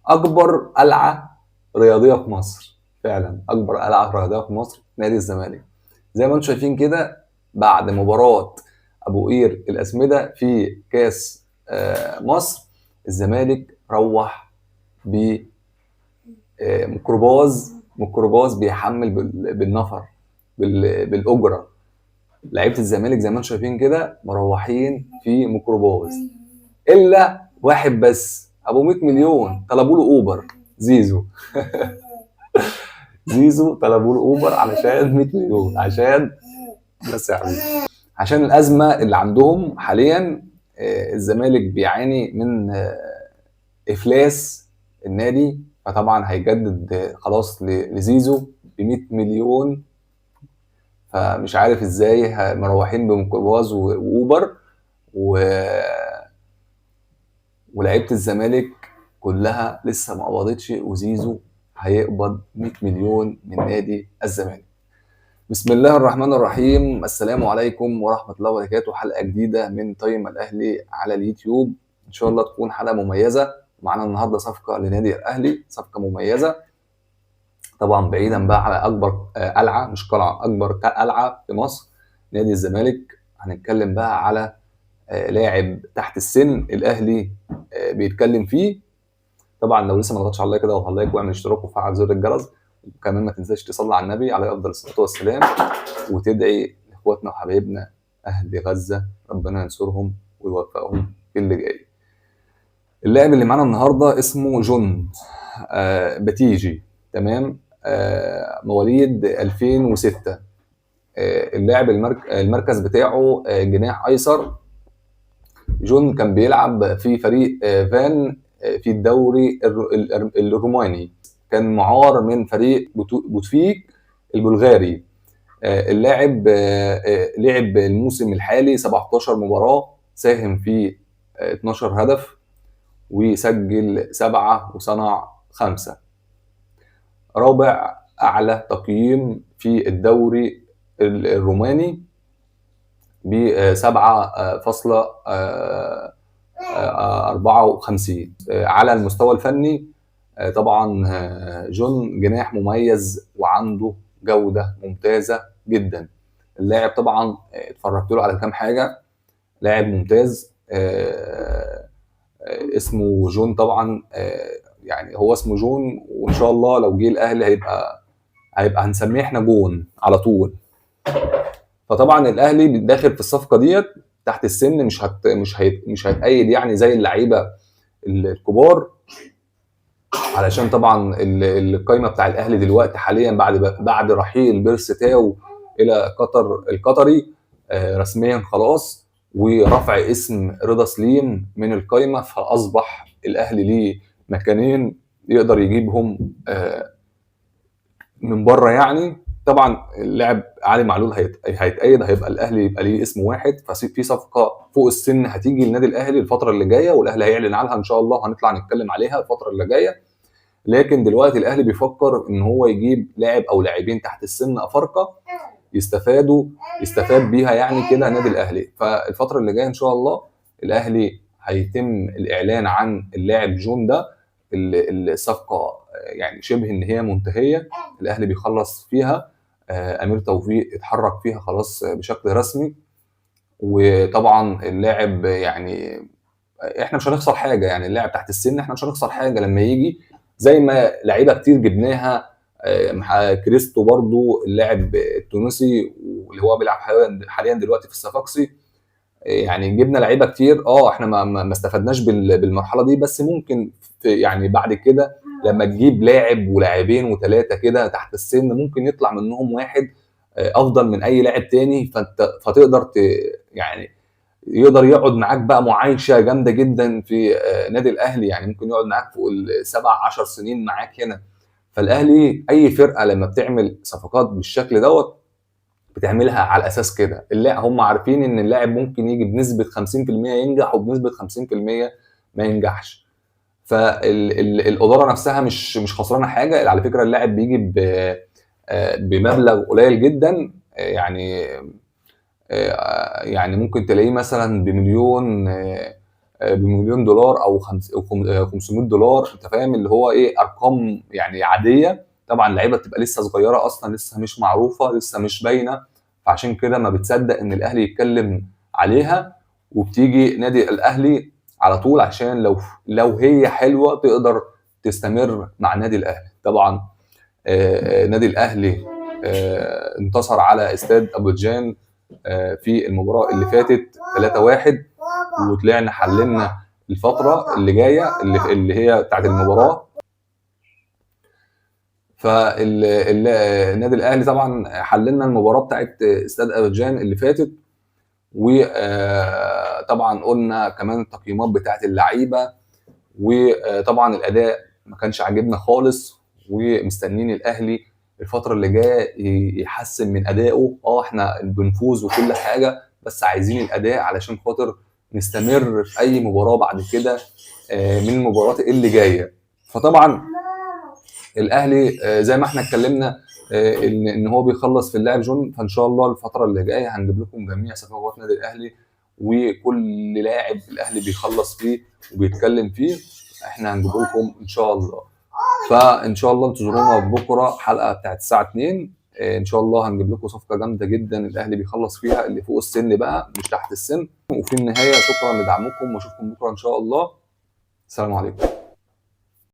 اكبر قلعه رياضيه في مصر، فعلا اكبر قلعه رياضيه في مصر نادي الزمالك. زي ما انتم شايفين كده، بعد مباراه ابو قير الاسمده في كاس مصر، الزمالك روح بميكروباص بيحمل بالنفر، بالاجره. لعيبه الزمالك زي ما انتم شايفين كده مروحين في ميكروباص، الا واحد بس ابو 100 مليون طلبوا له اوبر، زيزو. زيزو طلبوا له اوبر علشان 100 مليون، عشان بس يا حبيبي، عشان الازمه اللي عندهم حاليا. الزمالك بيعاني من افلاس النادي، فطبعا هيجدد خلاص لزيزو ب 100 مليون. فمش عارف ازاي مروحين بميكروباص واوبر و... ولعيبه الزمالك كلها لسه ما قبضتش، وزيزو هيقبض 100 مليون من نادي الزمالك. بسم الله الرحمن الرحيم، السلام عليكم ورحمة الله وبركاته. حلقة جديدة من تايم الأهلي على اليوتيوب، إن شاء الله تكون حلقة مميزة. معنا النهاردة صفقة لنادي الأهلي، صفقة مميزة طبعا، بعيدا بقى على أكبر قلعة، مش قلعة، أكبر قلعة في مصر نادي الزمالك. هنتكلم بقى على لاعب تحت السن الأهلي بيتكلم فيه. طبعا لو لسه ما ضغطتش على اللايك كده وعلى اللايك واعمل اشتراك وفعل زر الجرس، وكمان ما تنساش تصلي على النبي عليه افضل الصلاه والسلام، وتدعي لاخواتنا وحبايبنا اهل غزه ربنا ينصرهم ويوفقهم في اللي جاي. اللاعب اللي معانا النهارده اسمه جون بتيجي، تمام. مواليد 2006. اللاعب المركز بتاعه جناح ايسر. جون كان بيلعب في فريق فان في الدوري الروماني، كان معار من فريق بوتفيك البلغاري. اللاعب لعب الموسم الحالي 17 مباراة، ساهم في 12 هدف وسجل 7 وصنع 5. رابع أعلى تقييم في الدوري الروماني ب 7.54. على المستوى الفني طبعا جون جناح مميز وعنده جودة ممتازة جدا. اللاعب طبعا اتفرجت له على كام حاجة، لاعب ممتاز. اسمه جون طبعا، يعني هو اسمه جون، وان شاء الله لو جه الاهلي هيبقى هنسميه احنا جون على طول. فطبعا الاهلي داخل في الصفقه ديت تحت السن، مش هيتأيد يعني زي اللعيبه الكبار، علشان طبعا القايمه بتاع الاهلي دلوقتي حاليا بعد رحيل بيرس تاو الى قطر القطري رسميا خلاص، ورفع اسم رضا سليم من القايمه، فاصبح الاهلي ليه مكانين يقدر يجيبهم من بره. يعني طبعا اللاعب علي معلول هيتأيد، هيبقى الاهلي يبقى ليه اسم واحد. ففي صفقه فوق السن هتيجي للنادي الاهلي الفتره اللي جايه، والاهلي هيعلن عنها ان شاء الله، وهنطلع نتكلم عليها الفتره اللي جايه. لكن دلوقتي الاهلي بيفكر ان هو يجيب لاعب او لاعبين تحت السن افارقه يستفاد بيها يعني كده نادي الاهلي. فالفتره اللي جايه ان شاء الله الاهلي هيتم الاعلان عن اللاعب جون ده. الصفقه يعني شبه ان هي منتهيه، الاهلي بيخلص فيها. امير توفيق اتحرك فيها خلاص بشكل رسمي. وطبعا اللاعب يعني احنا مش هنخسر حاجه، يعني اللاعب تحت السن احنا مش هنخسر حاجه لما يجي، زي ما لعيبه كتير جبناها. كريستو برضو اللاعب التونسي واللي هو بيلعب حاليا دلوقتي في الصفاقسي. يعني جبنا لعيبه كتير، احنا ما استفدناش بالمرحله دي، بس ممكن يعني بعد كده لما تجيب لاعب ولاعبين وثلاثه كده تحت السن ممكن يطلع منهم واحد افضل من اي لاعب تاني، فتقدر يعني يقدر يقعد معاك بقى معايشه جامده جدا في نادي الاهلي. يعني ممكن يقعد معاك فوق ال7 10 سنين معاك هنا. فالاهلي اي فرقه لما بتعمل صفقات بالشكل دوت بتعملها على اساس كده، لا هم عارفين ان اللاعب ممكن يجي بنسبه 50% ينجح وبنسبه 50% ما ينجحش. فالاداره نفسها مش خسرانه حاجه. على فكره اللاعب بيجي بمبلغ قليل جدا، يعني ممكن تلاقيه مثلا بمليون بمليون دولار او 500 دولار، انت فاهم اللي هو ايه، ارقام يعني عاديه. طبعا اللعيبه بتبقى لسه صغيره اصلا، لسه مش معروفه، لسه مش باينه، فعشان كده ما بتصدق ان الاهلي يتكلم عليها، وبتيجي نادي الاهلي على طول عشان لو هي حلوه تقدر تستمر مع النادي الاهلي. طبعا نادي الاهلي انتصر على استاد ابوجان في المباراه اللي فاتت 3-1، وطلعنا حللنا الفتره اللي جايه اللي هي بتاعت المباراه. فالنادي الاهلي طبعا حللنا المباراه بتاعت استاد ابوجان اللي فاتت، وطبعا قلنا كمان التقييمات بتاعت اللعيبه، وطبعا الاداء ما كانش عاجبنا خالص، ومستنيين الاهلي الفتره اللي جايه يحسن من ادائه. احنا بنفوز وكل حاجه، بس عايزين الاداء علشان خاطر نستمر في اي مباراه بعد كده من المباريات اللي جايه. فطبعا الاهلي زي ما احنا اتكلمنا ان هو بيخلص في اللاعب جون، فان شاء الله الفتره اللي جايه هنجيب لكم جميع صفقات نادي الاهلي، وكل لاعب الاهلي بيخلص فيه وبيتكلم فيه احنا هنجيب لكم ان شاء الله. فان شاء الله انتظرونا بكره حلقه بتاعت الساعه 2 ان شاء الله هنجيب لكم صفقه جامده جدا الاهلي بيخلص فيها، اللي فوق السن بقى مش تحت السن. وفي النهايه شكرا لدعمكم، واشوفكم بكره ان شاء الله. السلام عليكم.